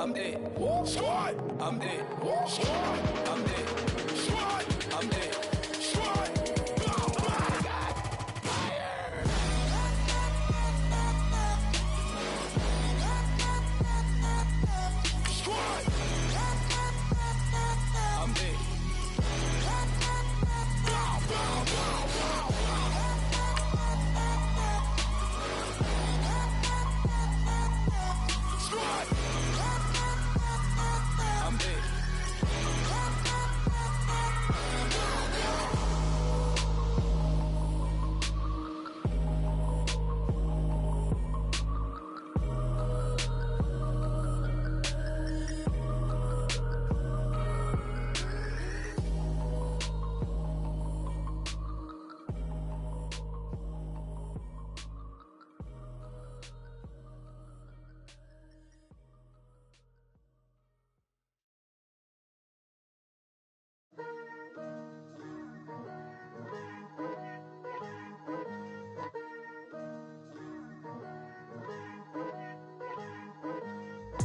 I'm dead. Squad, I'm dead. Squad, I'm dead. Squad, I'm dead. Squad.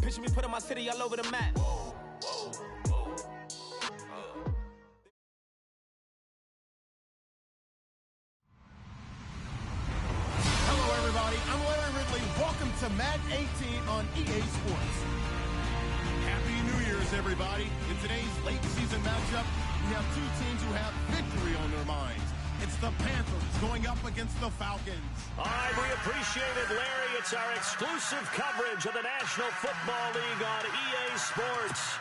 Picture me putting my city all over the map. Hello, everybody. I'm Larry Ridley. Welcome to Madden 18 on EA Sports. Happy New Year's, everybody. In today's late season matchup, we have two teams who have victory on their minds. It's the Panthers going up against the Falcons. All right, we appreciate it, Larry. It's our exclusive coverage of the National Football League on EA Sports.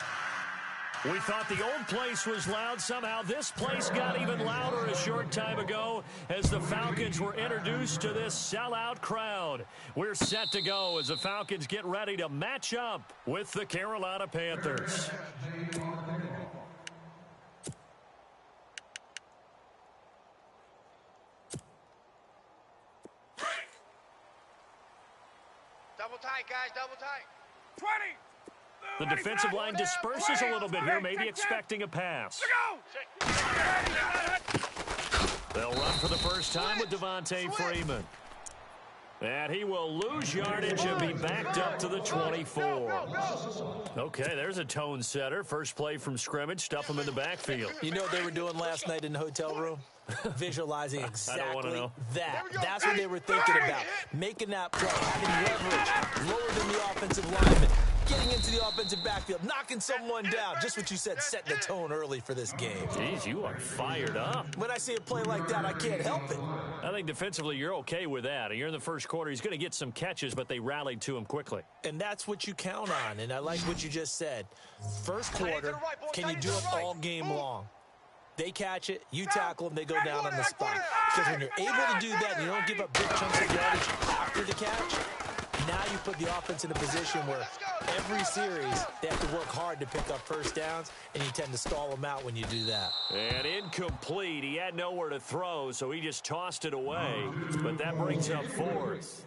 We thought the old place was loud. Somehow this place got even louder a short time ago as the Falcons were introduced to this sellout crowd. We're set to go as the Falcons get ready to match up with the Carolina Panthers. Double tight, guys, double tight. 20. The defensive line disperses a little bit here, maybe expecting a pass. They'll run for the first time with Devontae Freeman. And he will lose yardage and be backed up to the 24. Okay, there's a tone setter. First play from scrimmage, stuff him in the backfield. You know what they were doing last night in the hotel room? Visualizing exactly that. That's what they were thinking about. Making that play, having leverage, lower than the offensive lineman, getting into the offensive backfield, knocking someone down. Just what you said, setting the tone early for this game. Jeez, you are fired up. When I see a play like that, I can't help it. I think defensively you're okay with that. You're in the first quarter. He's going to get some catches, but they rallied to him quickly. And that's what you count on, and I like what you just said. First quarter, can you do it all game long? They catch it, you tackle them, they go down on the spot. Because when you're able to do that and you don't give up big chunks of yardage after the catch, now you put the offense in a position where every series they have to work hard to pick up first downs, and you tend to stall them out when you do that. And incomplete. He had nowhere to throw, so he just tossed it away. But that brings up fourth.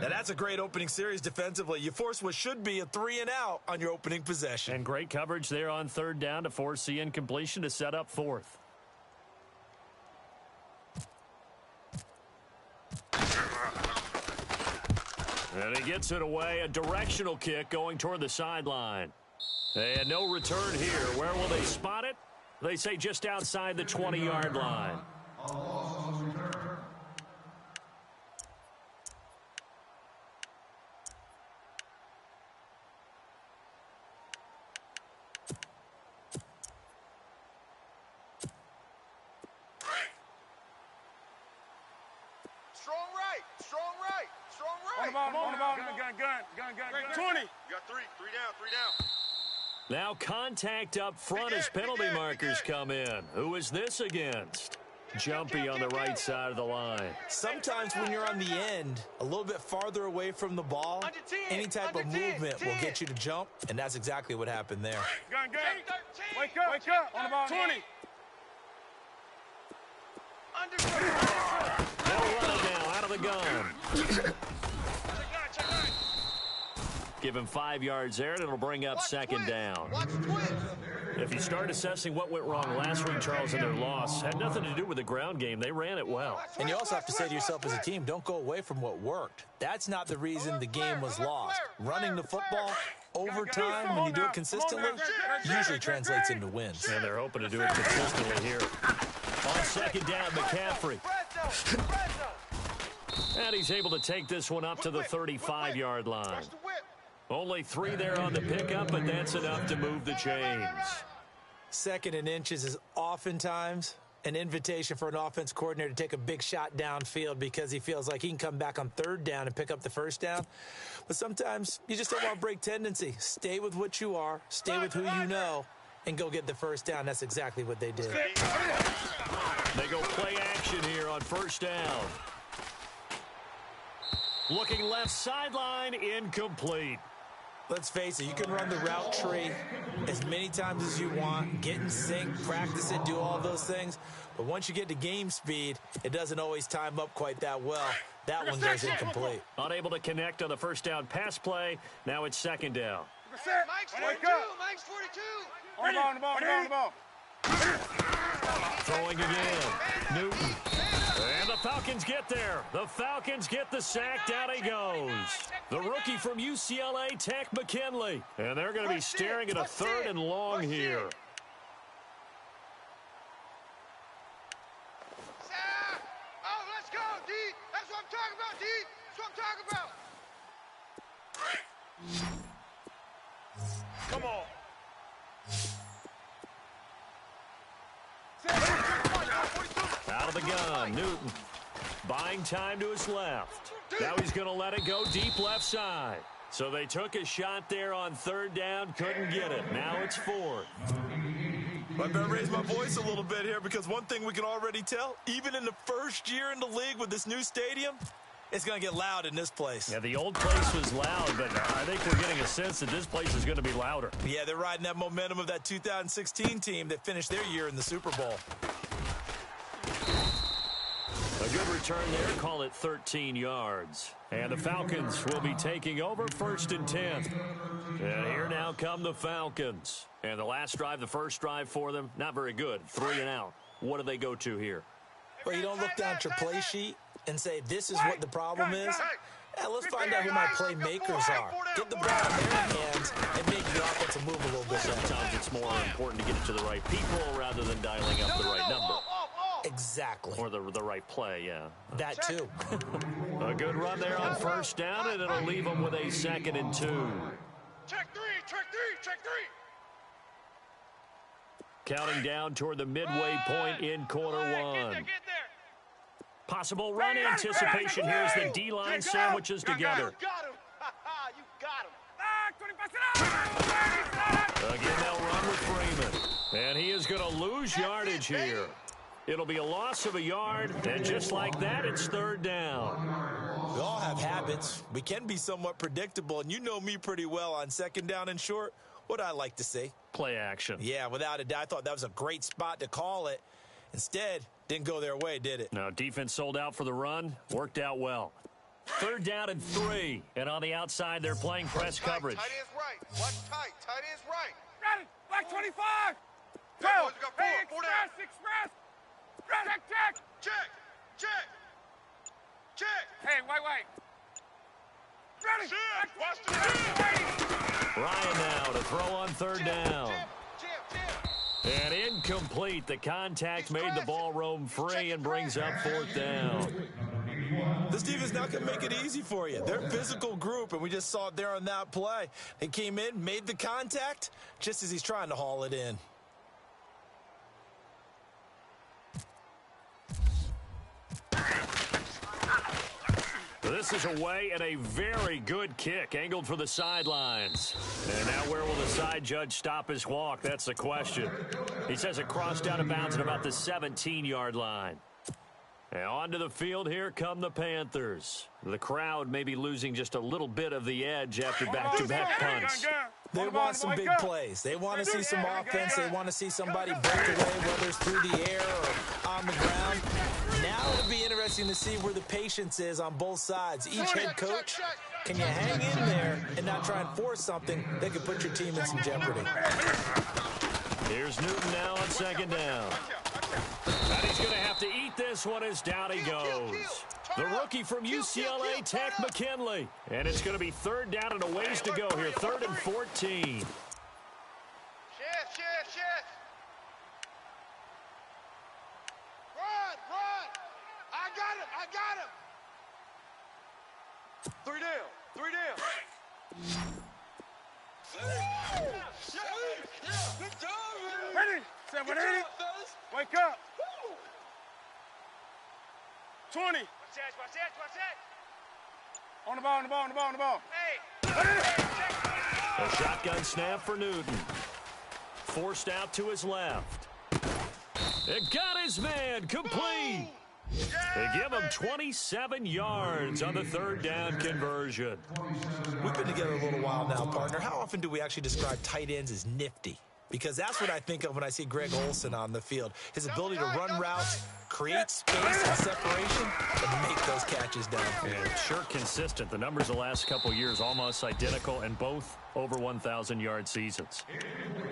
Now that's a great opening series defensively. You force what should be a 3-and-out on your opening possession. And great coverage there on third down to force the incompletion to set up fourth. And he gets it away. A directional kick going toward the sideline. And no return here. Where will they spot it? They say just outside the 20-yard line. Gun. 20. You got three down. Now contact up front as penalty markers come in. Who is this against? Jumpy on the right side of the line. Sometimes when you're on the end, a little bit farther away from the ball, any type of movement will get you to jump, and that's exactly what happened there. Gun. Wake up. On the ball. 20. They'll run it now out of the gun. Give him 5 yards there, and it'll bring up second down. If you start assessing what went wrong last week, Charles, in their loss, had nothing to do with the ground game. They ran it well. And you also have to say to yourself as a team, don't go away from what worked. That's not the reason the game was lost. Running the football over time, when you do it consistently, usually translates into wins. And they're hoping to do it consistently here. On second down, McCaffrey. And he's able to take this one up to the 35-yard line. Only 3 there on the pickup, but that's enough to move the chains. 2nd and inches is oftentimes an invitation for an offense coordinator to take a big shot downfield because he feels like he can come back on 3rd down and pick up the 1st down. But sometimes you just don't want to break tendency. Stay with what you are, stay with who you know, and go get the 1st down. That's exactly what they did. They go play action here on 1st down. Looking left sideline, incomplete. Let's face it, you can run the route tree as many times as you want, get in sync, practice it, do all those things. But once you get to game speed, it doesn't always time up quite that well. That one goes incomplete. Unable to connect on the 1st down pass play. Now it's 2nd down. Mike's 42. Mike's 42. On the ball. Throwing again. Newton. And the Falcons get there. The Falcons get the sack. Down he goes. The rookie from UCLA, Tech McKinley. And they're going to be staring at a 3rd and long here. Oh, let's go, D. That's what I'm talking about, D. That's what I'm talking about. Come on. Out of the gun, Newton. Buying time to his left. Now he's going to let it go deep left side. So they took a shot there on 3rd down, couldn't get it. Now it's 4th. I better raise my voice a little bit here because one thing we can already tell, even in the 1st year in the league with this new stadium, it's going to get loud in this place. Yeah, the old place was loud, but I think we're getting a sense that this place is going to be louder. Yeah, they're riding that momentum of that 2016 team that finished their year in the Super Bowl. A good return there, call it 13 yards. And the Falcons will be taking over 1st and 10. And here now come the Falcons. And the last drive, the first drive for them, not very good. 3 and out. What do they go to here? Well, you don't look down at your play sheet and say, this is what the problem is. Let's find out who my playmakers are. Get the ball in their hands and make the offense move a little bit. Sometimes it's more important to get it to the right people rather than dialing up the right number. Exactly. Or the right play, yeah. That too. A good run there on 1st down, and it'll leave them with a 2nd and 2. Check 3. Counting down toward the midway point in quarter 1. Possible run anticipation. Here's the D-line sandwiches together. You got him. Again, they'll run with Freeman. And he is going to lose yardage here. It'll be a loss of a yard, and just like that, it's 3rd down. We all have habits. We can be somewhat predictable, and you know me pretty well on 2nd down and short. What I like to see? Play action. Yeah, without a doubt. I thought that was a great spot to call it. Instead, didn't go their way, did it? Now, defense sold out for the run. Worked out well. 3rd down and 3. And on the outside, they're playing press coverage. Tight end's right. Watch tight. Tight end's right. Ready. Black 25. Hey, boys, we got 4. 4 down. Express. Check. Hey, wait. Ready. Watch the Ryan now to throw on 3rd down. Jim. And incomplete. The contact made the ball roam free and brings up 4th down. This defense not going to make it easy for you. They're a physical group, and we just saw it there on that play. They came in, made the contact, just as he's trying to haul it in. This is away and a very good kick, angled for the sidelines. And now where will the side judge stop his walk? That's the question. He says it crossed out of bounds at about the 17-yard line. And onto the field, here come the Panthers. The crowd may be losing just a little bit of the edge after back-to-back punts. They want some big plays. They want to see some offense. They want to see somebody break away, whether it's through the air or on the ground. Now it'll be interesting to see where the patience is on both sides. Each head coach, can you hang in there and not try and force something that could put your team in some jeopardy? Here's Newton now on 2nd down. And he's going to have to eat this one as down he goes. The rookie from UCLA, Tech McKinley. And it's going to be third down and a ways to go here. 3rd and 14. Shift. Run. I got him. 3 down. Ready? 780. Wake up. 20. Watch that. On the ball. Hey. A shotgun snap for Newton. Forced out to his left. It got his man complete. They give him 27 yards on the 3rd down conversion. We've been together a little while now, partner. How often do we actually describe tight ends as nifty? Because that's what I think of when I see Greg Olsen on the field. His ability to run routes, create space and separation, and make those catches downfield. And sure consistent. The numbers the last couple years almost identical, and both over 1,000-yard seasons.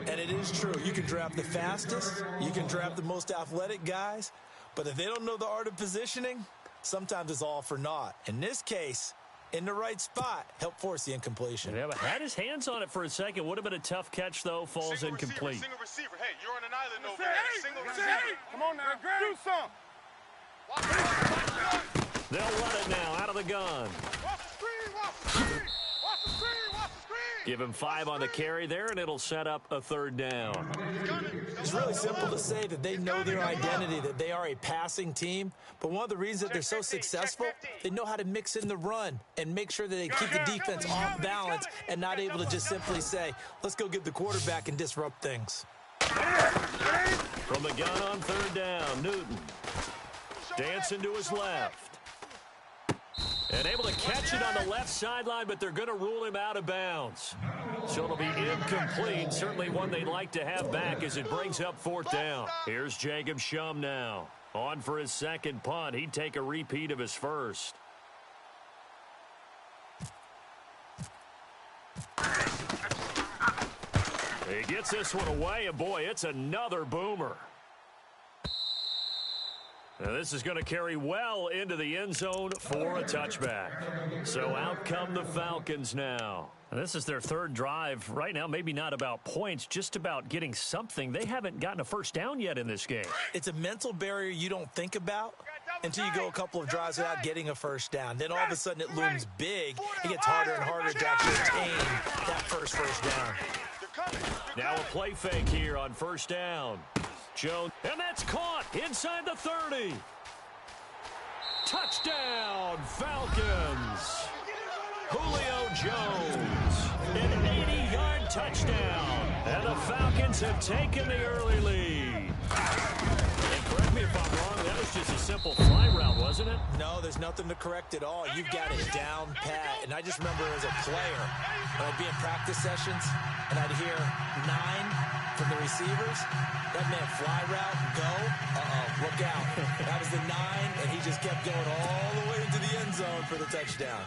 And it is true. You can draft the fastest. You can draft the most athletic guys. But if they don't know the art of positioning, sometimes it's all for naught. In this case, in the right spot, help force the incompletion. Yeah, but had his hands on it for a second. Would have been a tough catch, though. Falls incomplete. Single receiver. Hey, you're on an island over Hey, there. Single receiver. Come on now, do some. They'll run it now out of the gun. Watch the screen. Give him 5 on the carry there, and it'll set up a 3rd down. It's really simple to say that they know their identity, that they are a passing team. But one of the reasons that they're so successful, they know how to mix in the run and make sure that they keep the defense off balance and not able to just simply say, let's go get the quarterback and disrupt things. From the gun on 3rd down, Newton. Dancing to his left. And able to catch it on the left sideline, but they're going to rule him out of bounds. So it'll be incomplete. Certainly one they'd like to have back as it brings up 4th down. Here's Jacob Shum now. On for his 2nd punt. He'd take a repeat of his first. He gets this one away, and boy, it's another boomer. Now this is going to carry well into the end zone for a touchback. So out come the Falcons now. And this is their 3rd drive. Right now, maybe not about points, just about getting something. They haven't gotten a first down yet in this game. It's a mental barrier you don't think about until you go a couple of drives without getting a first down. Then all of a sudden it looms big. It gets harder and harder to actually attain that first down. Now a play fake here on 1st down. Jones, and that's caught inside the 30. Touchdown, Falcons. Julio Jones, an 80-yard touchdown. And the Falcons have taken the early lead. And correct me if I'm wrong, that was just a simple fly route, wasn't it? No, there's nothing to correct at all. You've got it down pat. And I just remember as a player, when I'd be in practice sessions, and I'd hear 9 from the receivers. That meant fly route, go, look out. That was the 9, and he just kept going all the way into the end zone for the touchdown.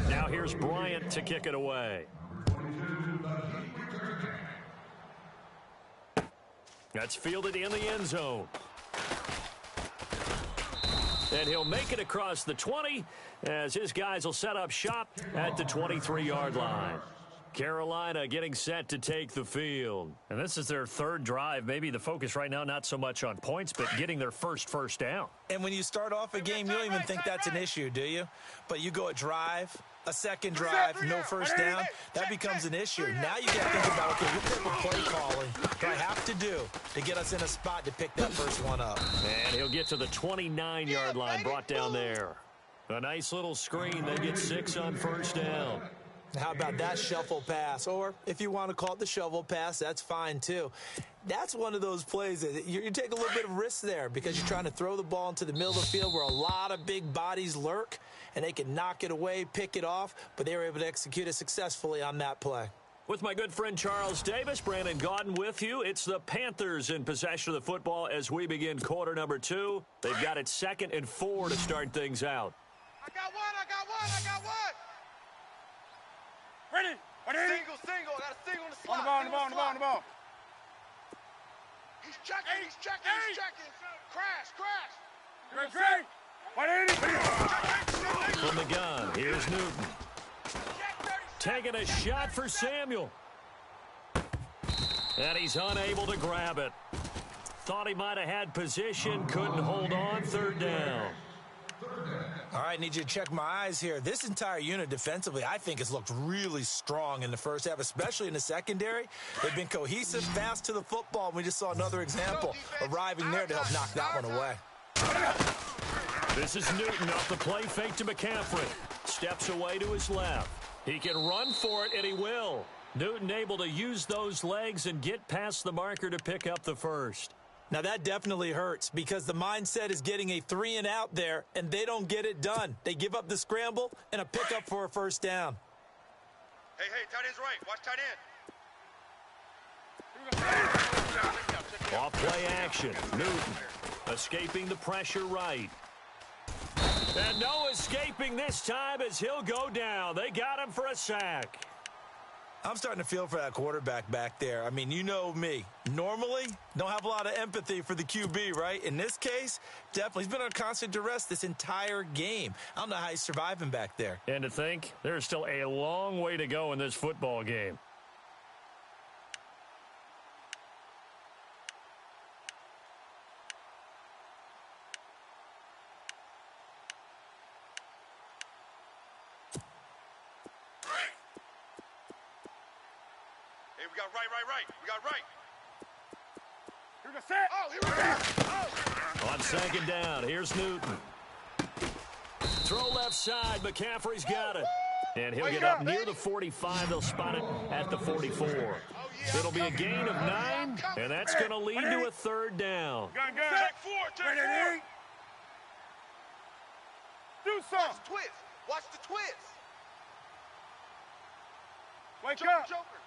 Now here's Bryant to kick it away. That's fielded in the end zone. And he'll make it across the 20 as his guys will set up shop at the 23-yard line. Carolina getting set to take the field. And this is their 3rd drive. Maybe the focus right now not so much on points, but getting their first down. And when you start off a game, you don't even think that's an issue, do you? But you go a drive, a 2nd drive, no first down, that becomes an issue. Now you got to think about, okay, what type of play calling do I have to do to get us in a spot to pick that first one up? And he'll get to the 29-yard line, brought down there. A nice little screen. They get 6 on 1st down. How about that shuffle pass? Or if you want to call it the shovel pass, that's fine too. That's one of those plays that you take a little bit of risk there because you're trying to throw the ball into the middle of the field where a lot of big bodies lurk, and they can knock it away, pick it off, but they were able to execute it successfully on that play. With my good friend Charles Davis, Brandon Gaudin with you. It's the Panthers in possession of the football as we begin quarter number 2. They've got it 2nd and 4 to start things out. I got one. Ready? Single. Got a single in the slot. On the ball. He's checking. Crash. From the gun, here's Newton. Taking a shot for Samuel. And he's unable to grab it. Thought he might have had position, couldn't hold on, third down. All right, need you to check my eyes here. This entire unit defensively, I think, has looked really strong in the first half, especially in the secondary. They've been cohesive, fast to the football, and we just saw another example arriving there to help knock that one away. This is Newton off the play fake to McCaffrey. Steps away to his left. He can run for it, and he will. Newton able to use those legs and get past the marker to pick up the first. Now, that definitely hurts because the mindset is getting a 3-and-out there, and they don't get it done. They give up the scramble and a pickup for a first down. Hey, tight end's right. Watch tight end. Off play action. Newton escaping the pressure right. And no escaping this time as he'll go down. They got him for a sack. I'm starting to feel for that quarterback back there. I mean, you know me. Normally, don't have a lot of empathy for the QB, right? In this case, definitely. He's been on constant duress this entire game. I don't know how he's surviving back there. And to think, there's still a long way to go in this football game. Hey, we got right. We got right. Here we go, set. Oh, here we go. On second down, here's Newton. Throw left side. McCaffrey's got it. And he'll get up near the 45. They'll spot it at the 44. It'll be a gain of 9, and that's going to lead to a third down. Gun. Check four. Do something. Watch the twist. Wake up. Joker.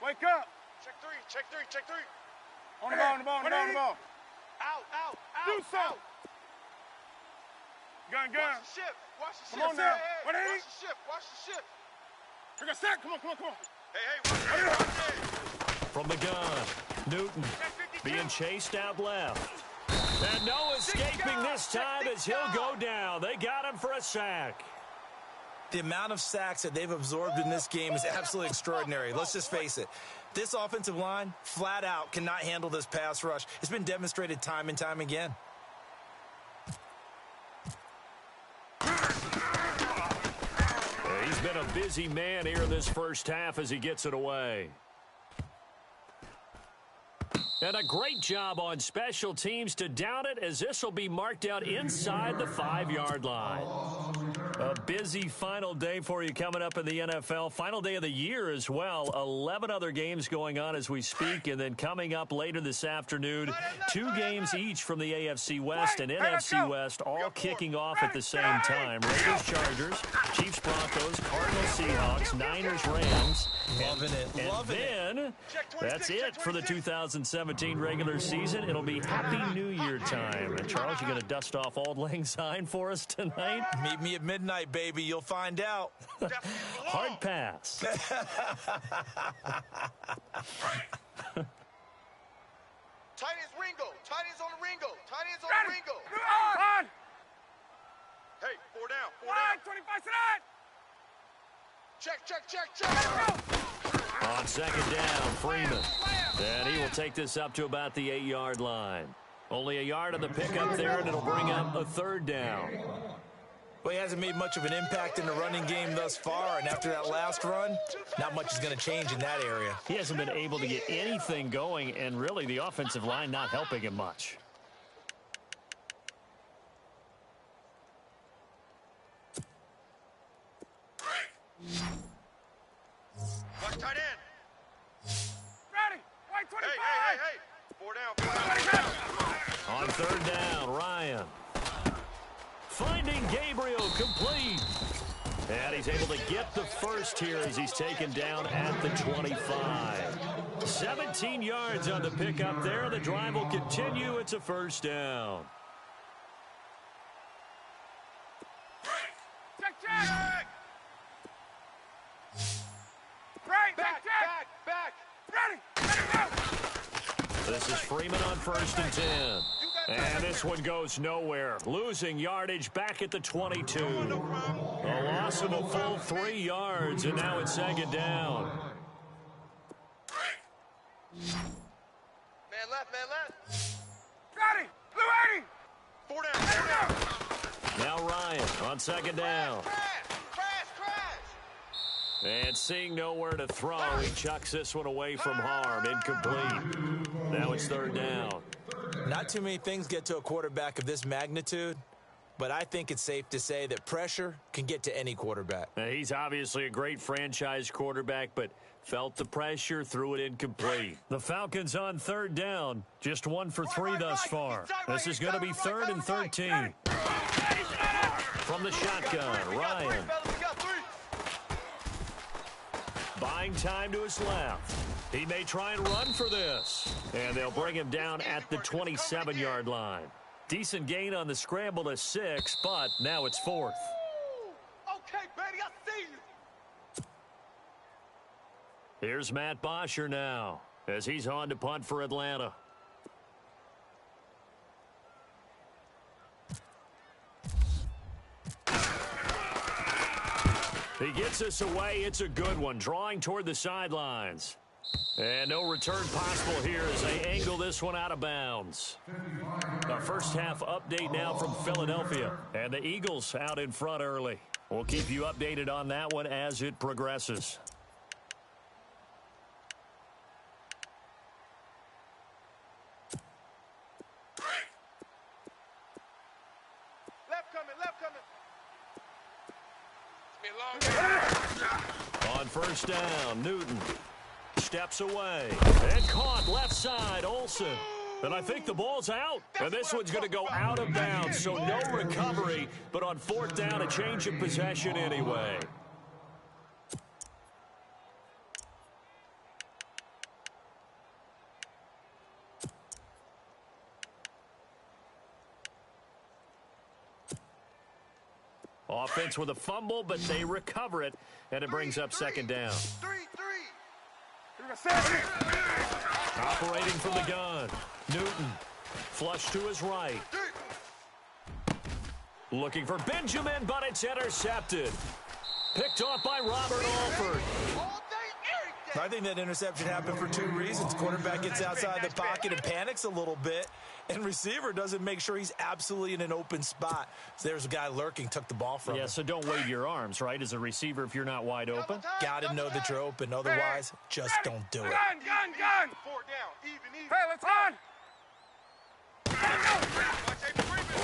Wake up. Check three. On the ball. Out. Do something. Gun. Watch the shift. Come on now. Watch the shift. Here we go, set. Come on. Hey, watch it. From the gun, Newton being chased out left. And no escaping this time as he'll go down. They got him for a sack. The amount of sacks that they've absorbed in this game is absolutely extraordinary. Let's just face it. This offensive line, flat out, cannot handle this pass rush. It's been demonstrated time and time again. He's been a busy man here in this first half as he gets it away. And a great job on special teams to down it as this will be marked out inside the 5-yard line. A busy final day for you coming up in the NFL. Final day of the year as well. 11 other games going on as we speak. And then coming up later this afternoon, 2 games each from the AFC West and NFC West all kicking off at the same time. Raiders, Chargers, Chiefs, Broncos, Cardinals, Seahawks, Niners, Rams. Loving it. Then that's it for the 2017 regular season. It'll be Happy New Year time. And Charles, you going to dust off Auld Lang Syne for us tonight? Meet me at midnight, baby. You'll find out. Hard pass. Tight end's Ringo. Tight end's on the Ringo. On. Hey, four down. 25 tonight. Check. On second down, Freeman. And he will take this up to about the 8-yard line. Only a yard on the pickup there, and it'll bring up a third down. Well, he hasn't made much of an impact in the running game thus far, and after that last run, not much is going to change in that area. He hasn't been able to get anything going, and really the offensive line not helping him much. Watch tight end. Ready. White 25. Hey. Four down. On third down, Ryan. Finding Gabriel complete. And he's able to get the first here as he's taken down at the 25. 17 yards on the pickup there. The drive will continue. It's a first down. Check. Right. Back. Ready. Go. This is Freeman on first and 10. You got And this one goes nowhere. Losing yardage back at the 22. A loss of a full 3 yards, and now it's second down. Man left. Ready. Blue 80. 4 down. Now Ryan on second down. Crash. And seeing nowhere to throw, he chucks this one away from harm. Incomplete. Now it's third down. Not too many things get to a quarterback of this magnitude, but I think it's safe to say that pressure can get to any quarterback. Now, he's obviously a great franchise quarterback, but felt the pressure, threw it incomplete. The Falcons on third down, just 1 for 3 thus far. This is going to be 3rd and 13. From the shotgun, Ryan. Buying time to his left. He may try and run for this. And they'll bring him down at the 27-yard line. Decent gain on the scramble to 6, but now it's 4th. Okay, baby, I see you. Here's Matt Bosher now as he's on to punt for Atlanta. He gets us away. It's a good one, drawing toward the sidelines. And no return possible here as they angle this one out of bounds. A first half update now from Philadelphia. And the Eagles out in front early. We'll keep you updated on that one as it progresses. Left coming. It's been a long game. On first down, Newton steps away and caught left side, Olsen. And I think the ball's out. And this one's going to go out of bounds, so no recovery. But on 4th down, a change of possession anyway. Offense with a fumble, but they recover it, and it brings up second down. 3. Operating from the gun, Newton, flush to his right. Looking for Benjamin, but it's intercepted. Picked off by Robert Alford. I think that interception happened for 2 reasons. Quarterback gets outside the pocket and panics a little bit, and receiver doesn't make sure he's absolutely in an open spot. So there's a guy lurking, took the ball from him. Yeah, so don't wave your arms, right, as a receiver if you're not wide open. Got to know that you're open. Otherwise, just don't do it. Gun. 4 down. Even. Hey, let's run.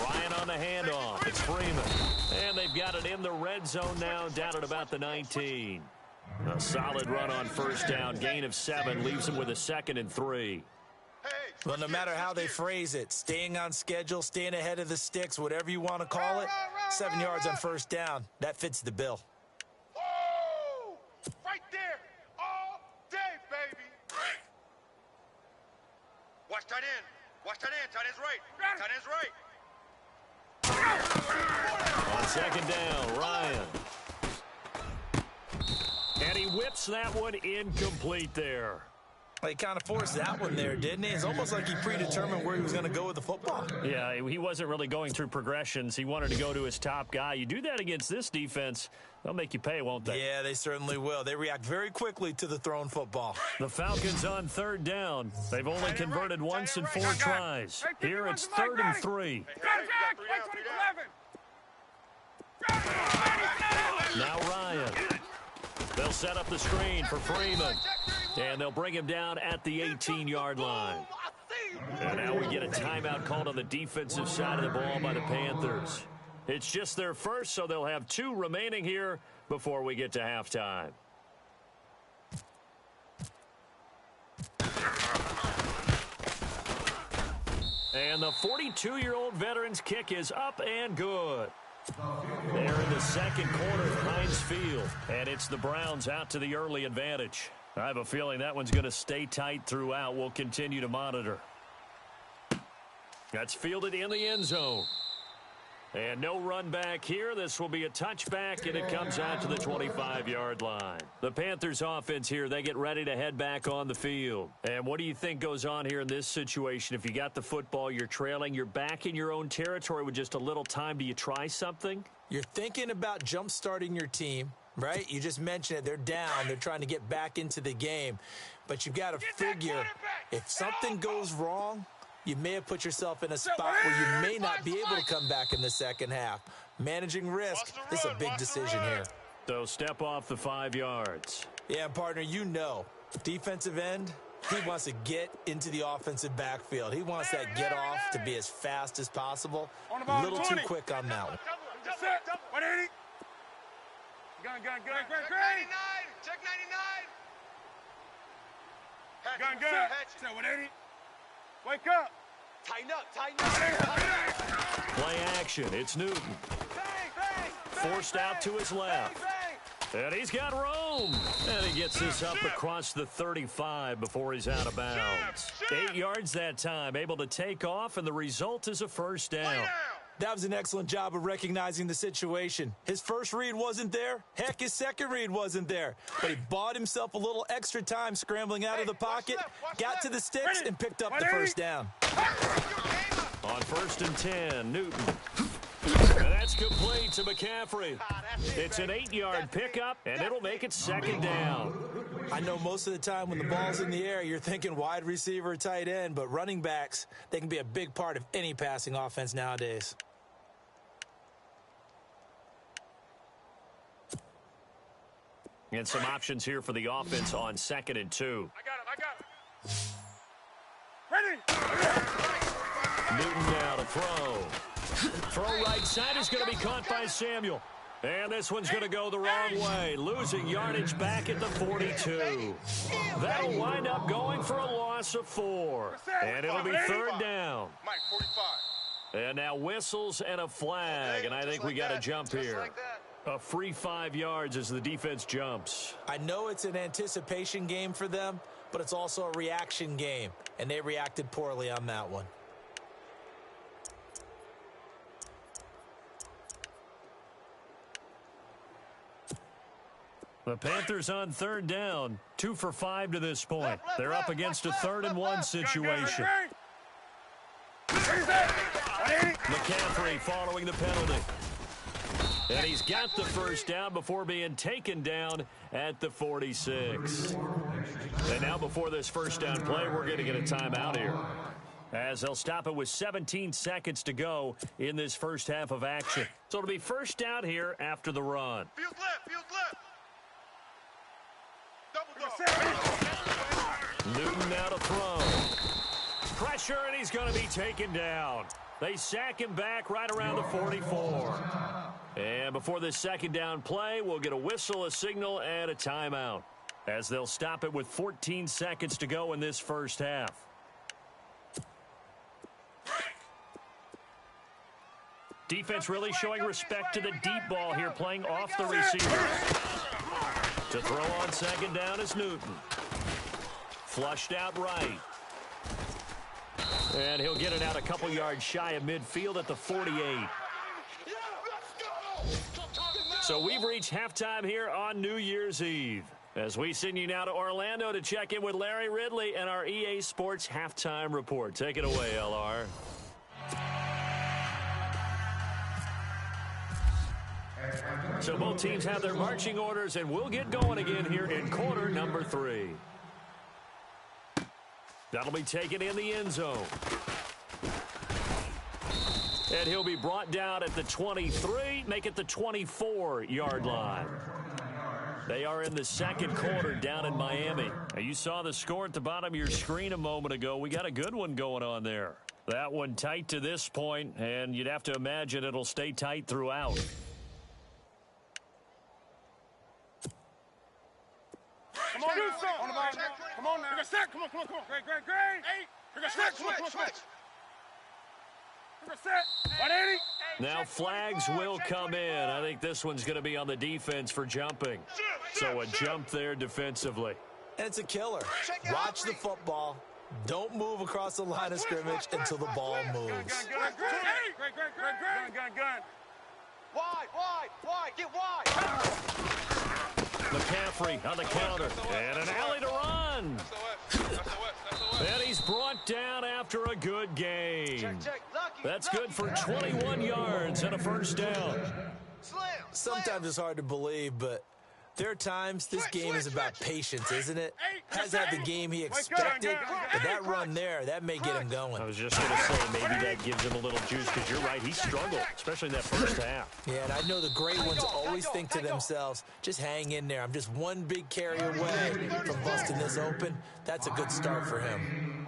Ryan on the handoff. It's Freeman. And they've got it in the red zone now, down at about the 19. A solid run on first down. Gain of 7 leaves them with a 2nd and 3. Well, no matter how they phrase it, staying on schedule, staying ahead of the sticks, whatever you want to call it, 7 yards on first down, that fits the bill. Oh, right there. All day, baby. Watch tight end. Tight end's right. On second down, Ryan. And he whips that one incomplete there. He kind of forced that one there, didn't he? It's almost like he predetermined where he was going to go with the football. Yeah, he wasn't really going through progressions. He wanted to go to his top guy. You do that against this defense, they'll make you pay, won't they? Yeah, they certainly will. They react very quickly to the thrown football. The Falcons on third down. They've only converted once in 4 tries. Here it's 3rd and 3. Now Ryan. They'll set up the screen for Freeman. And they'll bring him down at the 18-yard line. And now we get a timeout called on the defensive side of the ball by the Panthers. It's just their first, so they'll have 2 remaining here before we get to halftime. And the 42-year-old veteran's kick is up and good. They're in the second quarter of Heinz Field, and it's the Browns out to the early advantage. I have a feeling that one's going to stay tight throughout. We'll continue to monitor. That's fielded in the end zone. And no run back here. This will be a touchback, and it comes out to the 25-yard line. The Panthers offense here, they get ready to head back on the field. And what do you think goes on here in this situation? If you got the football, you're trailing, you're back in your own territory with just a little time. Do you try something? You're thinking about jump-starting your team, right? You just mentioned it. They're down. They're trying to get back into the game. But you've got to figure if something goes wrong, you may have put yourself in a spot where you may not be able to come back in the second half. Managing risk is a big decision here. So step off the 5 yards. Yeah, partner, you know, defensive end, he wants to get into the offensive backfield. He wants that get off to be as fast as possible. A little too quick on that one. Gun. Check 99. Check 99. Gun. Set 180. Wake up. Tighten up. Play action. It's Newton. Forced out to his left. And he's got room. And he gets this up across the 35 before he's out of bounds. 8 yards that time, able to take off, and the result is a first down. That was an excellent job of recognizing the situation. His first read wasn't there. Heck, his second read wasn't there. But he bought himself a little extra time scrambling out of the pocket, got to the sticks, and picked up the first down. On 1st and 10, Newton. And that's complete to McCaffrey. It's an 8-yard pickup, and it'll make it second down. I know most of the time when the ball's in the air, you're thinking wide receiver, tight end, but running backs, they can be a big part of any passing offense nowadays. And some options here for the offense on 2nd and 2. I got him. Ready. Newton now to throw. Throw right side is going to be caught by Samuel. And this one's going to go the wrong way, losing yardage back at the 42. That'll wind up going for a loss of 4. And it'll be 3rd down. Mike, 45. And now whistles and a flag, and I think we got a jump here. A free 5 yards as the defense jumps. I know it's an anticipation game for them, but it's also a reaction game, and they reacted poorly on that one. The Panthers on 3rd down, 2 for 5 to this point. They're up against a 3rd and 1 situation. McCaffrey following the penalty. And he's got the first down before being taken down at the 46. And now before this first down play, we're going to get a timeout here, as they'll stop it with 17 seconds to go in this first half of action. So it'll be first down here after the run. Field left. Double dog. Newton now to throw. Pressure, and he's going to be taken down. They sack him back right around the 44. And before this second down play, we'll get a whistle, a signal, and a timeout, as they'll stop it with 14 seconds to go in this first half. Defense really showing respect to the deep ball here, playing off the receiver. To throw on second down is Newton. Flushed out right. And he'll get it out a couple yards shy of midfield at the 48. So we've reached halftime here on New Year's Eve, as we send you now to Orlando to check in with Larry Ridley and our EA Sports Halftime Report. Take it away, LR. So both teams have their marching orders, and we'll get going again here in quarter number 3. That'll be taken in the end zone. And he'll be brought down at the 23, make it the 24-yard line. They are in the second quarter down in Miami. Now, you saw the score at the bottom of your screen a moment ago. We got a good one going on there. That one tight to this point, and you'd have to imagine it'll stay tight throughout. Come on, do something. On the ball. Come on now. We're going to set. Come on. Great. Hey. We're going to set. Come on. We're going to set. 180. Now flags will come in. I think this one's going to be on the defense for jumping. So a jump there defensively. And it's a killer. Watch the football. Don't move across the line of scrimmage until the ball moves. Gun. Wide, get wide. McCaffrey on the counter. And an alley to run. And he's brought down after a good game. That's good for 21 yards and a first down. Sometimes it's hard to believe, but there are times this game is about patience, isn't it? Has had the game he expected, but that run there, that may get him going. I was just going to say, maybe that gives him a little juice, because you're right, he struggled, especially in that first half. Yeah, and I know the great ones always think to themselves, just hang in there. I'm just one big carry away from busting this open. That's a good start for him.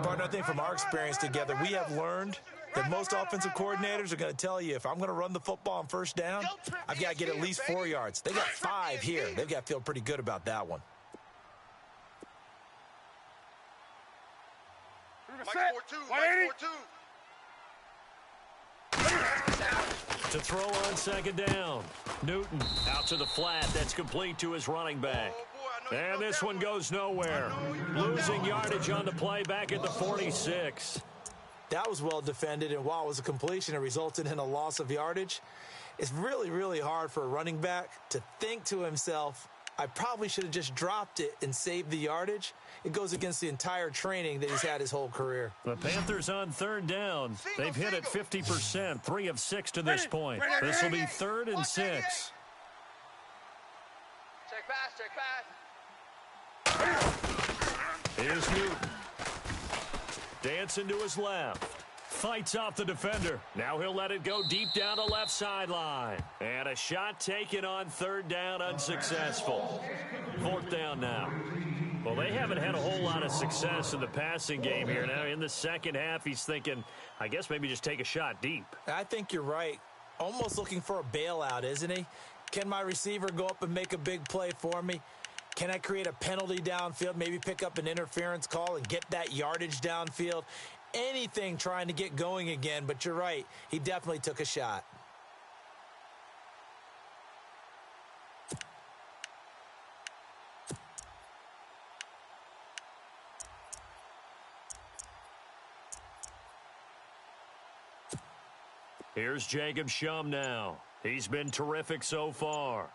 Partner, I think from our experience together, we have learned that most offensive coordinators are going to tell you, if I'm going to run the football on first down, I've got to get at least 4 yards. They got 5 here. They've got to feel pretty good about that one. To throw on second down. Newton out to the flat. That's complete to his running back. And this one goes nowhere. Losing yardage on the play back at the 46. That was well defended, and while it was a completion, it resulted in a loss of yardage. It's really, really hard for a running back to think to himself, I probably should have just dropped it and saved the yardage. It goes against the entire training that he's had his whole career. The Panthers on third down. They've hit it 50%, 3 of 6 to this point. This will be 3rd and 6. Check pass. Here's Newton. Dancing to his left. Fights off the defender. Now he'll let it go deep down the left sideline. And a shot taken on 3rd down, unsuccessful. 4th down now. Well, they haven't had a whole lot of success in the passing game here. Now in the second half, he's thinking, I guess maybe just take a shot deep. I think you're right. Almost looking for a bailout, isn't he? Can my receiver go up and make a big play for me? Can I create a penalty downfield, maybe pick up an interference call and get that yardage downfield? Anything trying to get going again, but you're right. He definitely took a shot. Here's Jacob Shum now. He's been terrific so far.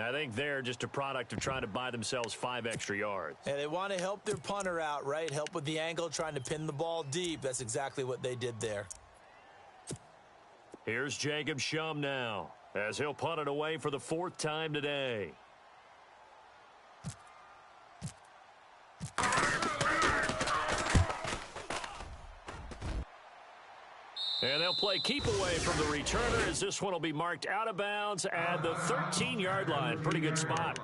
I think they're just a product of trying to buy themselves 5 extra yards. And they want to help their punter out, right? Help with the angle, trying to pin the ball deep. That's exactly what they did there. Here's Jacob Shum now, as he'll punt it away for the 4th time today. And they'll play keep away from the returner, as this one will be marked out of bounds at the 13-yard line. Pretty good spot.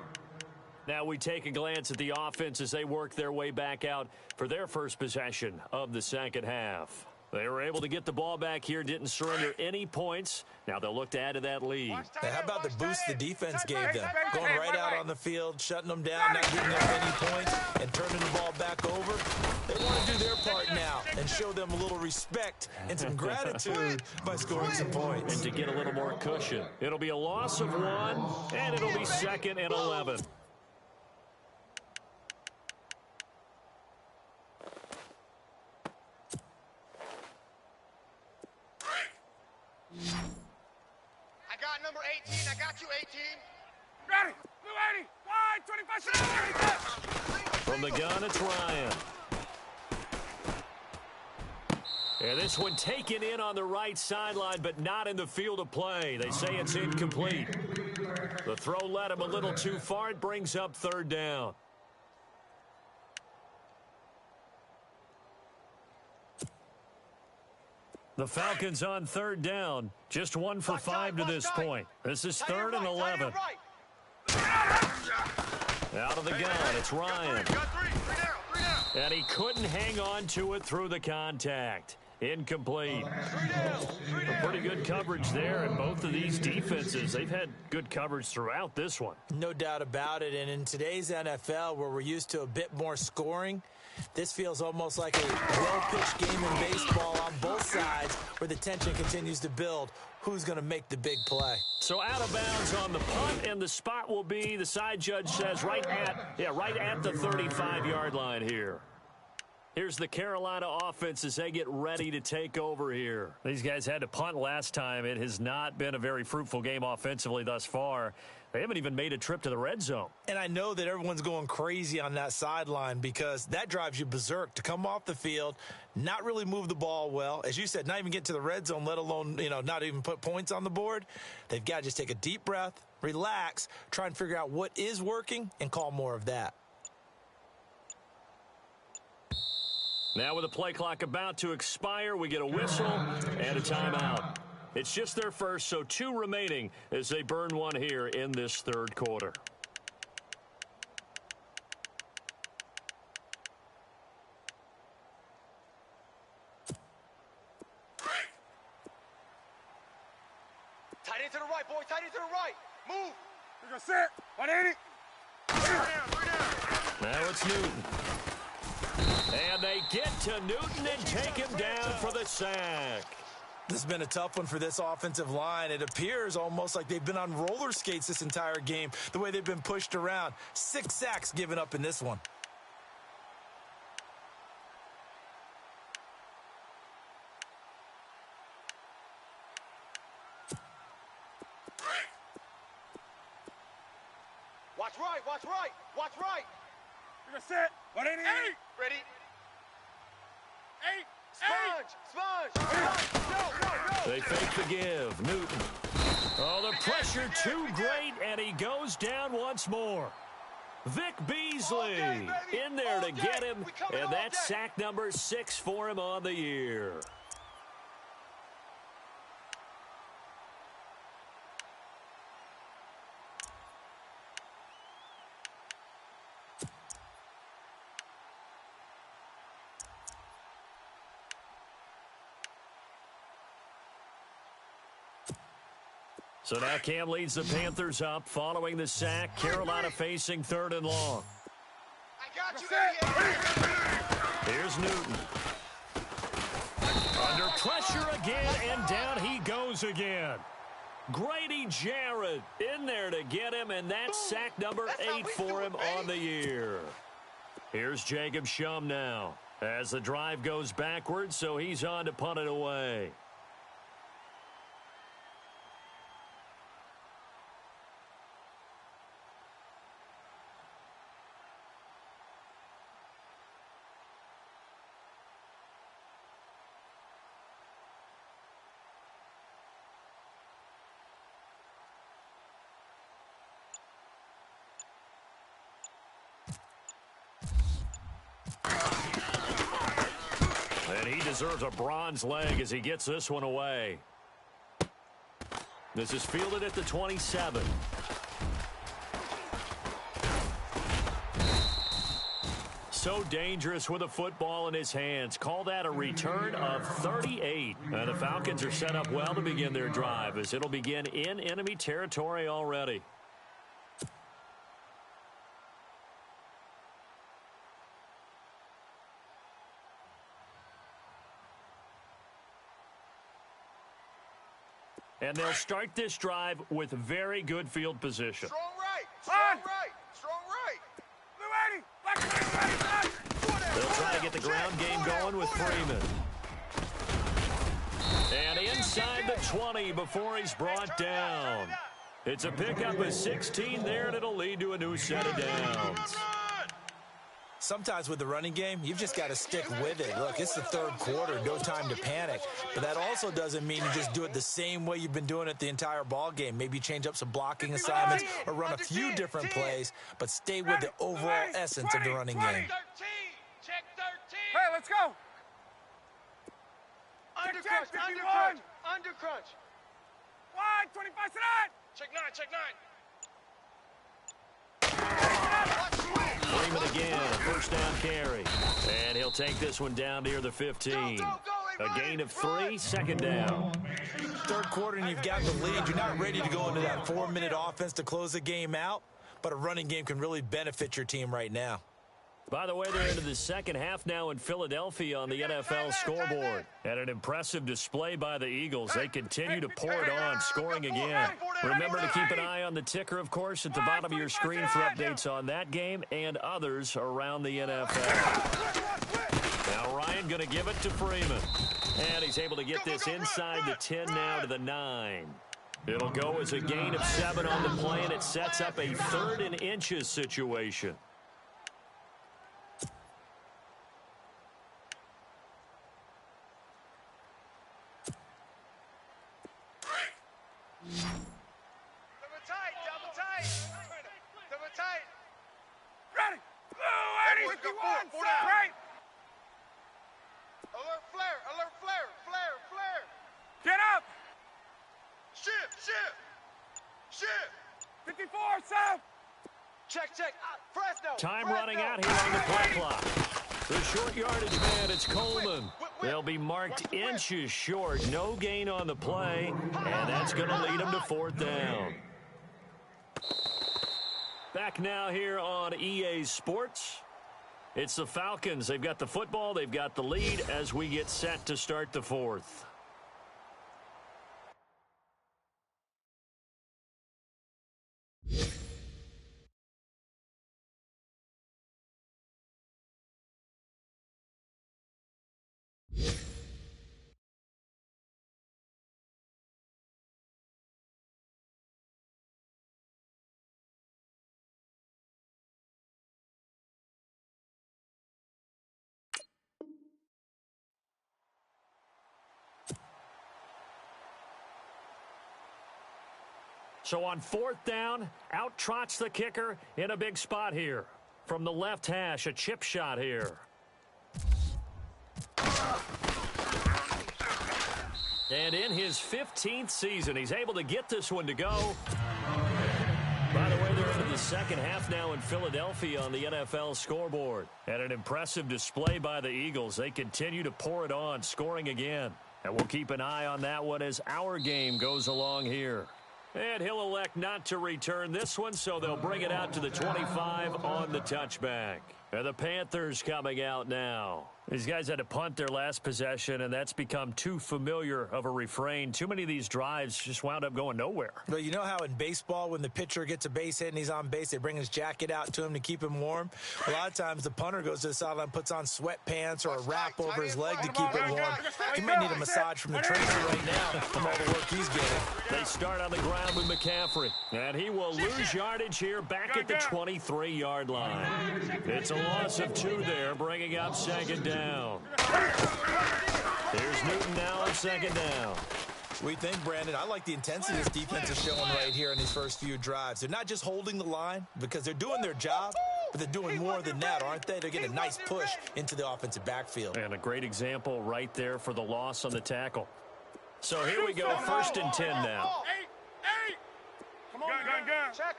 Now we take a glance at the offense as they work their way back out for their first possession of the second half. They were able to get the ball back here, didn't surrender any points. Now they'll look to add to that lead. Now, how about the boost the defense gave them? Going right out on the field, shutting them down, not giving up any points, and turning the ball back over. They want to do their part now and show them a little respect and some gratitude by scoring some points. And to get a little more cushion. It'll be a loss of 1, and it'll be 2nd and 11. I got number 18. I got you, 18. Got it. Blue 80. Wide, 25. From the gun, it's Ryan. And this one taken in on the right sideline, but not in the field of play. They say it's incomplete. The throw led him a little too far. It brings up 3rd down. The Falcons on 3rd down. Just 1 for 5 to this point. This is 3rd and 11. Out of the gun, it's Ryan. And he couldn't hang on to it through the contact. Incomplete. Pretty good coverage there, and both of these defenses, they've had good coverage throughout this one. No doubt about it, and in today's NFL, where we're used to a bit more scoring, This feels almost like a well-pitched game in baseball on both sides where the tension continues to build. Who's going to make the big play? So out of bounds on the punt, and the spot will be, the side judge says, right at the 35-yard line here. Here's the Carolina offense as they get ready to take over here. These guys had to punt last time. It has not been a very fruitful game offensively thus far. They haven't even made a trip to the red zone. And I know that everyone's going crazy on that sideline because that drives you berserk to come off the field, not really move the ball well. As you said, not even get to the red zone, let alone, not even put points on the board. They've got to just take a deep breath, relax, try and figure out what is working, and call more of that. Now with the play clock about to expire, we get a whistle and a timeout. It's just their first, so 2 remaining as they burn one here in this third quarter. Tight end to the right, boy. Tight end to the right. Move. You're going to set. 180. Now it's Newton. And they get to Newton and take him down for the sack. This has been a tough one for this offensive line. It appears almost like they've been on roller skates this entire game, the way they've been pushed around. 6 sacks given up in this one. Watch right, watch right, watch right. You're going to set. 188. Ready? 8. Sponge. No. They fake the give. Newton. Oh, the pressure too great, and he goes down once more. Vic Beasley in there to get him, and that's sack number 6 for him on the year. So now Cam leads the Panthers up following the sack. Carolina facing 3rd and long. I got you. Here's Newton. Under pressure again, and down he goes again. Grady Jarrett in there to get him, and that's sack number 8 for him on the year. Here's Jacob Shum now as the drive goes backwards, so he's on to punt it away. And he deserves a bronze leg as he gets this one away. This is fielded at the 27. So dangerous with a football in his hands. Call that a return of 38. And the Falcons are set up well to begin their drive as it'll begin in enemy territory already. And they'll start this drive with very good field position. Strong right. Strong right. Strong right. Blue 80. They'll try to get the ground game going with Freeman. And inside the 20 before he's brought down. It's a pickup of 16 there, and it'll lead to a new set of downs. Sometimes with the running game, you've just got to stick with it. Look, it's the 3rd quarter, no time to panic. But that also doesn't mean you just do it the same way you've been doing it the entire ball game. Maybe change up some blocking assignments or run a few different plays, but stay with the overall essence of the running game. 13. Check 13. Hey, let's go. Undercrunch. 51. Undercrunch. Undercrunch. Wide, 25 to that. Check 9. Check 9. Freeman again, a first down carry. And he'll take this one down near the 15. A gain of 3, 2nd down. 3rd quarter and you've got the lead. You're not ready to go into that 4-minute offense to close the game out, but a running game can really benefit your team right now. By the way, they're into the second half now in Philadelphia on the NFL scoreboard. And an impressive display by the Eagles. They continue to pour it on, scoring again. Remember to keep an eye on the ticker, of course, at the bottom of your screen for updates on that game and others around the NFL. Now Ryan going to give it to Freeman. And he's able to get this inside the 10 now to the 9. It'll go as a gain of 7 on the play, and it sets up a 3rd and inches situation. Double tight. Ready. Blue 81. Right. Alert flare. Get up. Shift. 54, South. Check. Fresno. Time running out here on the play clock. The short yardage man, it's Coleman. They'll be marked inches short. No gain on the play, and that's going to lead them to 4th down. Back now here on EA Sports. It's the Falcons. They've got the football. They've got the lead as we get set to start the 4th. So on 4th down, out trots the kicker in a big spot here. From the left hash, a chip shot here. And in his 15th season, he's able to get this one to go. By the way, they're into the second half now in Philadelphia on the NFL scoreboard. And an impressive display by the Eagles. They continue to pour it on, scoring again. And we'll keep an eye on that one as our game goes along here. And he'll elect not to return this one, so they'll bring it out to the 25 on the touchback. And the Panthers coming out now. These guys had to punt their last possession, and that's become too familiar of a refrain. Too many of these drives just wound up going nowhere. But you know how in baseball, when the pitcher gets a base hit and he's on base, they bring his jacket out to him to keep him warm? A lot of times the punter goes to the sideline, puts on sweatpants or a wrap over his leg to keep it warm. He may need a massage from the trainer right now from all the work he's getting. They start on the ground with McCaffrey, and he will lose yardage here back at the 23-yard line. It's a loss of 2 there, bringing up 2nd down. There's Newton now on 2nd down. We think, Brandon, I like the intensity this defense is showing right here in these first few drives. They're not just holding the line because they're doing their job, but they're doing more than that, aren't they? They're getting a nice push into the offensive backfield. And a great example right there for the loss on the tackle. So here we go, 1st and 10 now. Come on, gun. Check.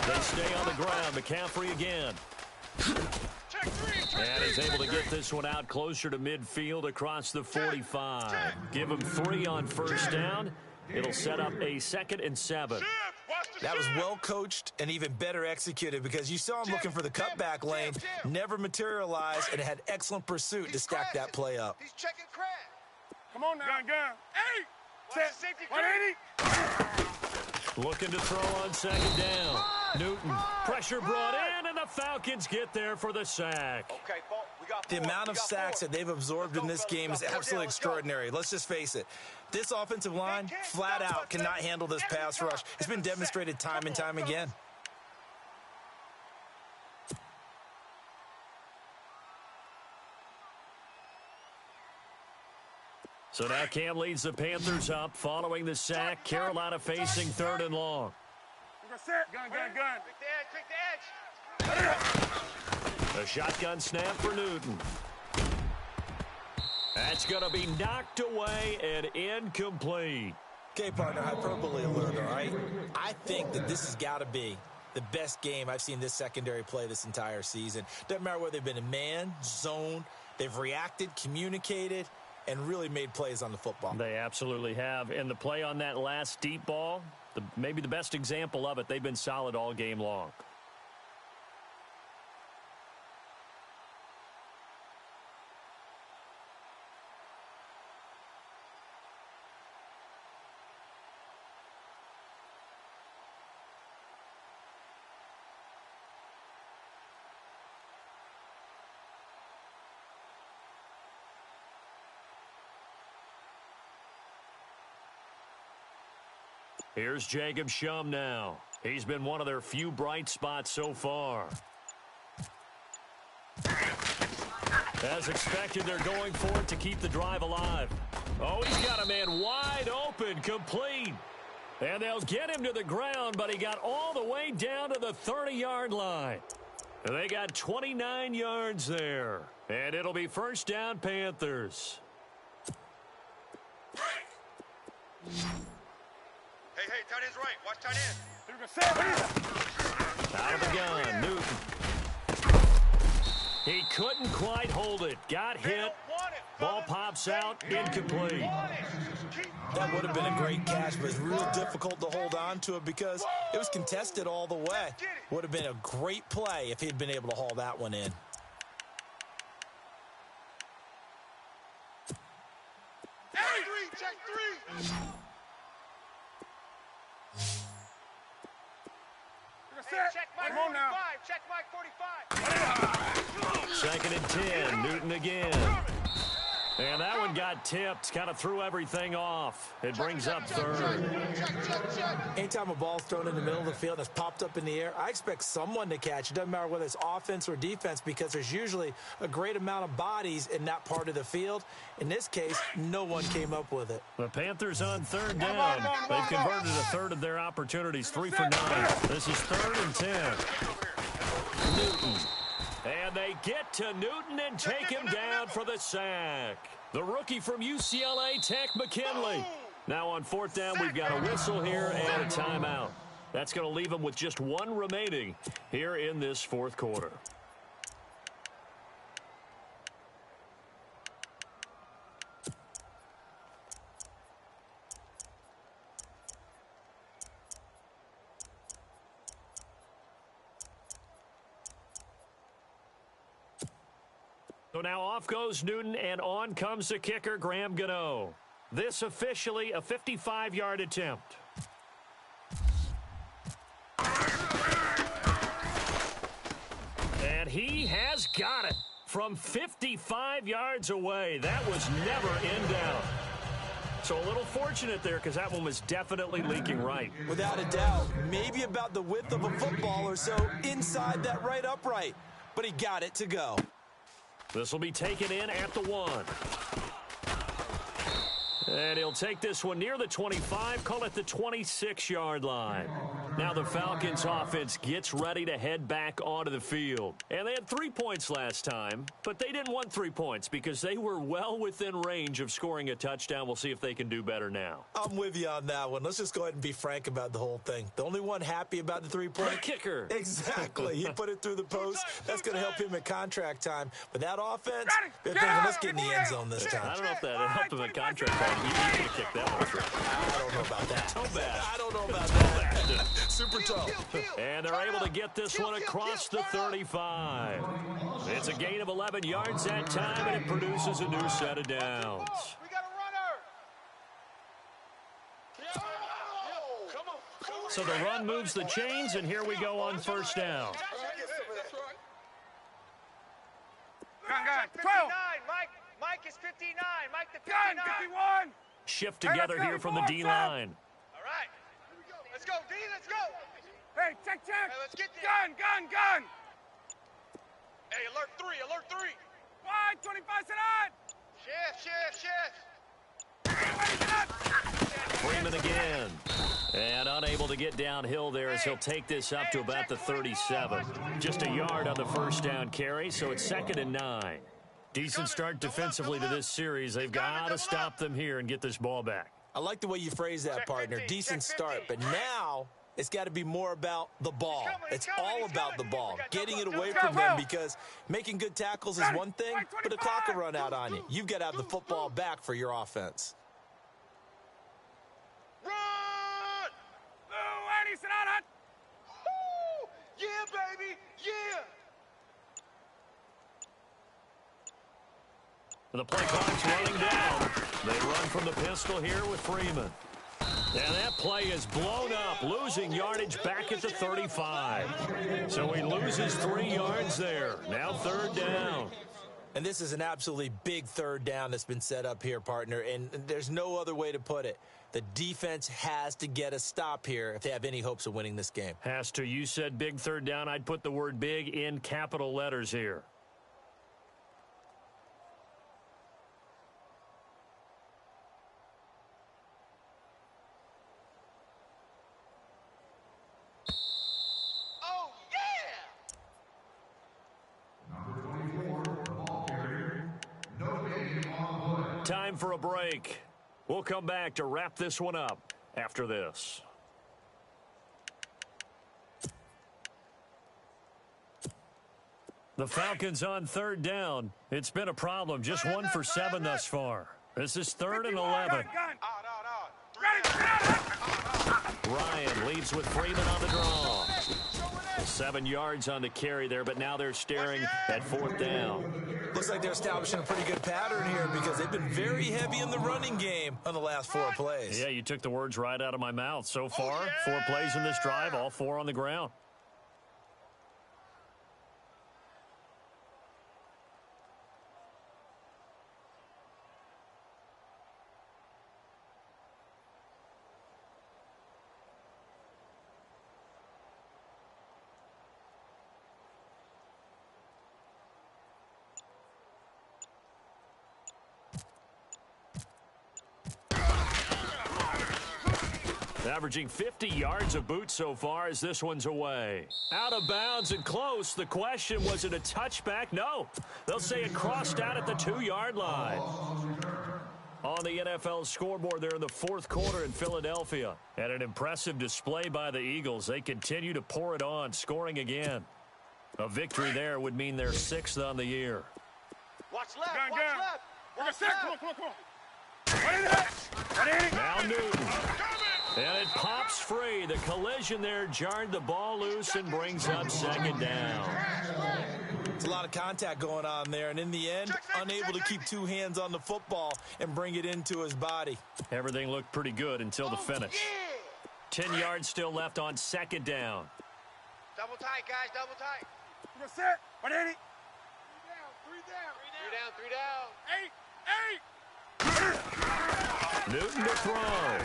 They stay on the ground. McCaffrey again. And he's able to get this one out closer to midfield across the 45. Give him 3 on 1st down. It'll set up a 2nd and 7. That was well coached and even better executed because you saw him looking for the cutback lane, never materialized, and had excellent pursuit to stack that play up. He's checking crack. Come on now. Gun. 8. Safety 180. Looking to throw on 2nd down. Newton. Pressure brought in, and the Falcons get there for the sack. Okay, we got The amount of sacks that they've absorbed in this game is absolutely extraordinary. Let's just face it. This offensive line, flat out, cannot handle this pass rush. It's been demonstrated time and time again. So now Cam leads the Panthers up following the sack. Carolina facing 3rd and long. Gun. Take the edge. A shotgun snap for Newton. That's going to be knocked away and incomplete. Okay, partner, hyperbole alert, all right? I think that this has got to be the best game I've seen this secondary play this entire season. Doesn't matter whether they've been in man, zone, they've reacted, communicated, and really made plays on the football. They absolutely have. And the play on that last deep ball, maybe the best example of it, they've been solid all game long. Here's Jacob Shum now. He's been one of their few bright spots so far. As expected, they're going for it to keep the drive alive. Oh, he's got a man wide open, complete. And they'll get him to the ground, but he got all the way down to the 30-yard line. They got 29 yards there. And it'll be first down, Panthers. Hey, tight end's right. Watch tight end. Out of the gun, Newton. He couldn't quite hold it. Got hit. Ball pops out, incomplete. That would have been a great catch, but it's really difficult to hold on to it because it was contested all the way. Would have been a great play if he'd been able to haul that one in. Check three. Check Mike 45. Check Mike 45. Second and 10, Newton again. And that one got tipped, kind of threw everything off. It brings up third. Anytime a ball's thrown in the middle of the field and it's popped up in the air, I expect someone to catch. It doesn't matter whether it's offense or defense because there's usually a great amount of bodies in that part of the field. In this case, no one came up with it. The Panthers on third down. They've converted a third of their opportunities, 3 for 9. This is 3rd and 10. Newton. And they get to Newton and take him down for the sack. The rookie from UCLA, Tech McKinley. Now on 4th down, we've got a whistle here and a timeout. That's going to leave them with just 1 remaining here in this 4th quarter. So now off goes Newton, and on comes the kicker, Graham Gano. This officially a 55-yard attempt. And he has got it from 55 yards away. That was never in doubt. So a little fortunate there because that one was definitely leaking right. Without a doubt, maybe about the width of a football or so inside that right upright. But he got it to go. This will be taken in at the 1. And he'll take this one near the 25, call it the 26-yard line. Now the Falcons offense gets ready to head back onto the field. And they had 3 points last time, but they didn't want 3 points because they were well within range of scoring a touchdown. We'll see if they can do better now. I'm with you on that one. Let's just go ahead and be frank about the whole thing. The only one happy about the 3-point. The kicker. Exactly. He put it through the post. That's going to help him at contract time. But that offense, they're thinking, let's get in the end zone this time. I don't know if that helped him at contract time. You need to kick that one through. I don't know about that. Toe bad. I don't know about that. Super toe. And they're able to get this one across the 35. It's a gain of 11 yards that time, and it produces a new set of downs. We got a runner. So the run moves the chains, and here we go on 1st down. Gun. 12. Mike is 59. Mike the 59. Gun, 51. Shift together here from the D-line. All right. Let's go, D. Let's go. Hey, check. Hey, let's get this. Gun. Hey, alert 3. Wide, 25, sit on. Shift. Freeman again. And unable to get downhill there as he'll take this up to about the 37. Just a yard on the 1st down carry, so it's 2nd and 9. Decent start defensively to this series. They've got to stop them here and get this ball back. I like the way you phrase that, partner. Decent start. But now it's got to be more about the ball. It's all about the ball. Getting it away from them because making good tackles is one thing, but the clock will run out on you. You've got to have the football back for your offense. Run! Blue, Eddie, sit on it. Woo! Yeah, baby. Yeah. The play clock's running down. They run from the pistol here with Freeman. And that play is blown up, losing yardage back at the 35. So he loses 3 yards there. Now 3rd down. And this is an absolutely big third down that's been set up here, partner, and there's no other way to put it. The defense has to get a stop here if they have any hopes of winning this game. Has to. You said big third down. I'd put the word big in capital letters here. Oh, yeah! Time for a break. We'll come back to wrap this one up after this. The Falcons on third down. It's been a problem. Just 1 for 7 thus far. This is 3rd and 11. Ryan leads with Freeman on the draw. 7 yards on the carry there, but now they're staring at 4th down. Looks like they're establishing a pretty good pattern here because they've been very heavy in the running game on the last 4 plays. Yeah, you took the words right out of my mouth. So far, 4 plays in this drive, all 4 on the ground. Averaging 50 yards a boot so far as this one's away. Out of bounds and close. The question, was it a touchback? No. They'll say it crossed out at the 2-yard line. On the NFL scoreboard there in the 4th quarter in Philadelphia. And an impressive display by the Eagles. They continue to pour it on, scoring again. A victory there would mean they're 6th on the year. Watch left, watch left. Watch left. Come on. Now Newton. And it pops free. The collision there jarred the ball loose and brings up 2nd down. It's a lot of contact going on there, and in the end, unable to keep 2 hands on the football and bring it into his body. Everything looked pretty good until the finish. 10 yards still left on 2nd down. Double tight, guys, double tight. You're going to set. What is it? 3 down. Newton to throw.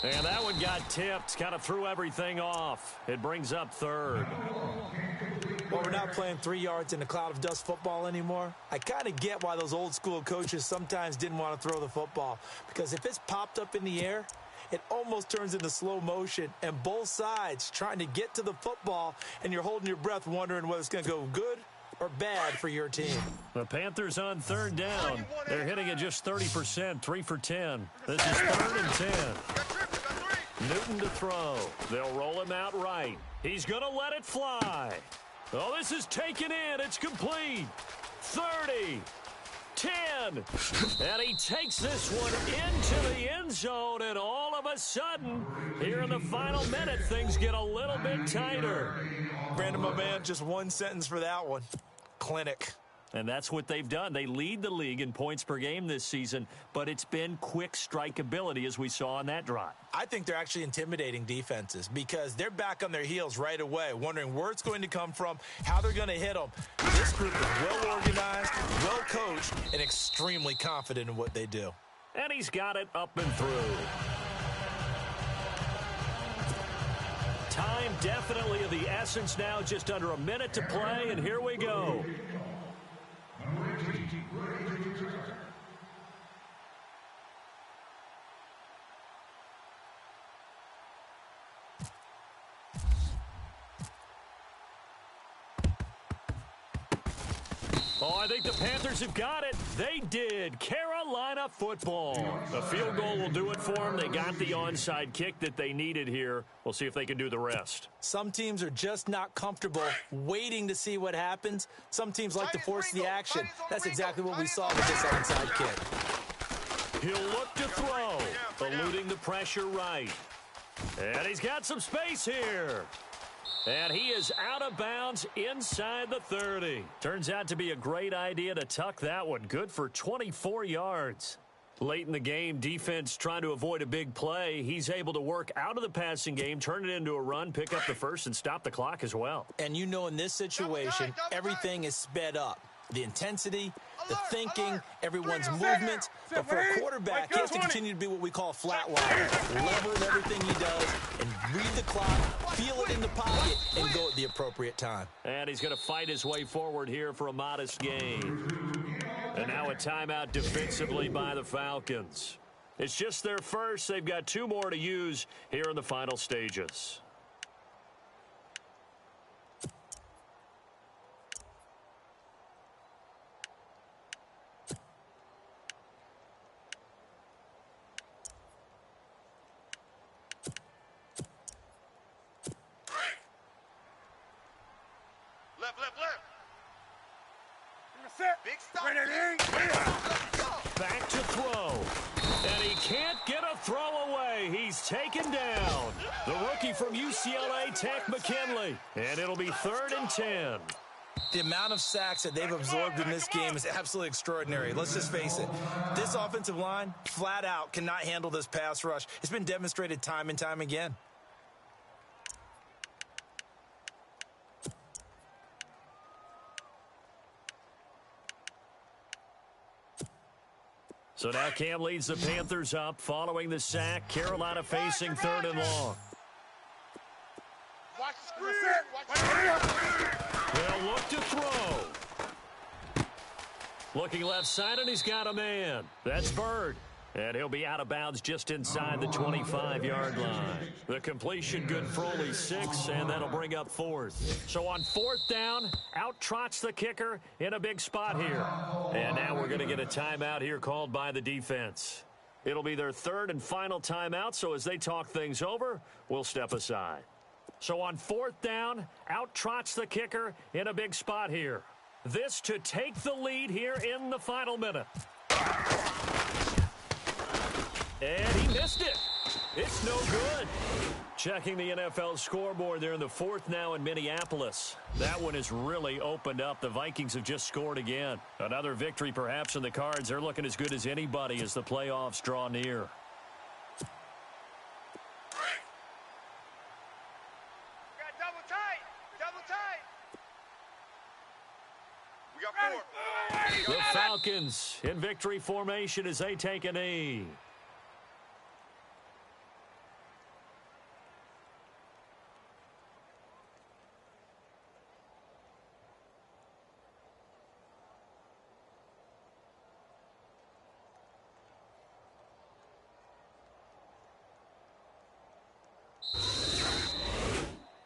And that one got tipped, kind of threw everything off. It brings up 3rd. Well, we're not playing 3 yards in a cloud of dust football anymore. I kind of get why those old school coaches sometimes didn't want to throw the football. Because if it's popped up in the air, it almost turns into slow motion. And both sides trying to get to the football, and you're holding your breath wondering whether it's going to go good or bad for your team. The Panthers on 3rd down. They're hitting at just 30%, 3 for 10. This is 3rd and 10. Newton to throw. They'll roll him out right. He's going to let it fly. Oh, this is taken in. It's complete. 30, 10. And he takes this one into the end zone, and all of a sudden, here in the final minute, things get a little bit tighter. Brandon, my man, just 1 sentence for that one. Clinic. And that's what they've done. They lead the league in points per game this season, but it's been quick strikeability as we saw on that drive. I think they're actually intimidating defenses because they're back on their heels right away, wondering where it's going to come from, how they're going to hit them. This group is well organized, well coached, and extremely confident in what they do. And he's got it up and through. Time definitely of the essence now, just under a minute to play, and here we go. Oh, I think the Panthers have got it. They did. Carolina football. A field goal will do it for them. They got the onside kick that they needed here. We'll see if they can do the rest. Some teams are just not comfortable waiting to see what happens. Some teams like to force the action. That's exactly what we saw with this onside kick. He'll look to throw, eluding the pressure right. And he's got some space here. And he is out of bounds inside the 30. Turns out to be a great idea to tuck that one. Good for 24 yards. Late in the game, defense trying to avoid a big play. He's able to work out of the passing game, turn it into a run, pick up the first, and stop the clock as well. And you know in this situation, everything is sped up. the intensity, the thinking, everyone's movement. But for a quarterback, he has to continue to be what we call a flat line. Level in everything he does and read the clock, feel it in the pocket, and go at the appropriate time. And he's going to fight his way forward here for a modest gain. And now a timeout defensively by the Falcons. It's just their first. They've got 2 more to use here in the final stages. Big stop. Back to throw. And he can't get a throw away. He's taken down. The rookie from UCLA, Tech McKinley. And it'll be 3rd and 10. The amount of sacks that they've absorbed in this game is absolutely extraordinary. Let's just face it. This offensive line, flat out, cannot handle this pass rush. It's been demonstrated time and time again. So now Cam leads the Panthers up following the sack. Carolina facing 3rd and long. Watch the screen. They'll look to throw. Looking left side, and he's got a man. That's Bird. And he'll be out of bounds just inside the 25-yard line. The completion good for only 6, and that'll bring up 4th. So on 4th down, out trots the kicker in a big spot here. And now we're going to get a timeout here called by the defense. It'll be their 3rd and final timeout, so as they talk things over, we'll step aside. So on 4th down, out trots the kicker in a big spot here. This to take the lead here in the final minute. And he missed it. It's no good. Checking the NFL scoreboard there in the 4th now in Minneapolis. That one has really opened up. The Vikings have just scored again. Another victory perhaps in the cards. They're looking as good as anybody as the playoffs draw near. The Falcons in victory formation as they take a knee.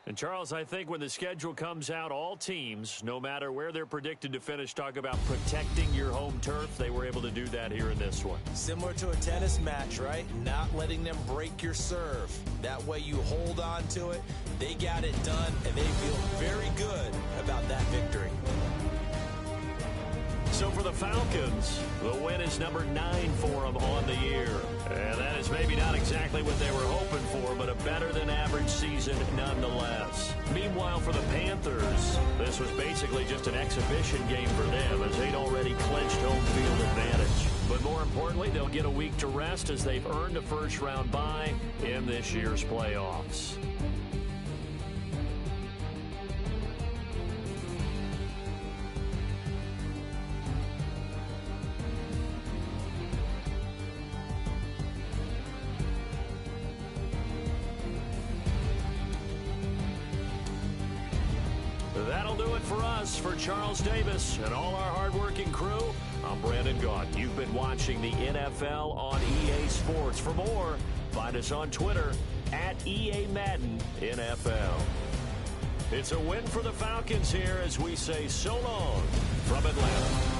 And, Charles, I think when the schedule comes out, all teams, no matter where they're predicted to finish, talk about protecting your home turf. They were able to do that here in this one. Similar to a tennis match, right? Not letting them break your serve. That way you hold on to it. They got it done, and they feel very good about that victory. So for the Falcons, the win is number 9 for them on the year. And that is maybe not exactly what they were hoping for, but a better-than-average season nonetheless. Meanwhile, for the Panthers, this was basically just an exhibition game for them as they'd already clinched home field advantage. But more importantly, they'll get a week to rest as they've earned a first-round bye in this year's playoffs. That'll do it for us. For Charles Davis and all our hardworking crew, I'm Brandon Gault. You've been watching the NFL on EA Sports. For more, find us on Twitter at EA Madden NFL. It's a win for the Falcons here as we say so long from Atlanta.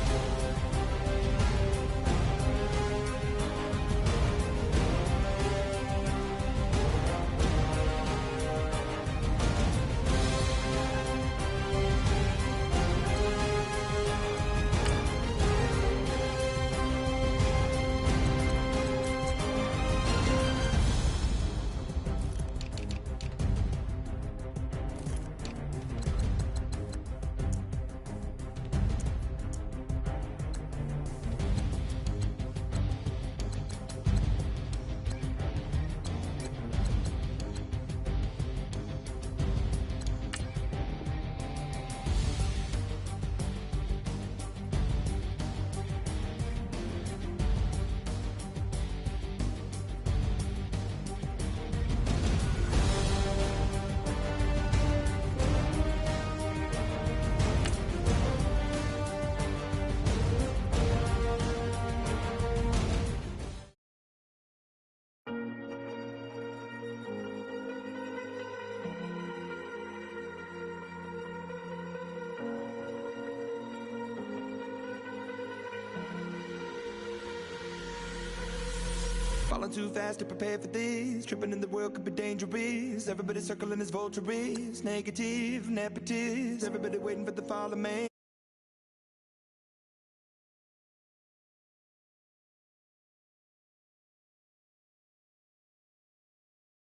Falling too fast to prepare for this. Tripping in the world could be dangerous. Everybody circling as vultures. Negative, nepotist. Everybody waiting for the fall of man.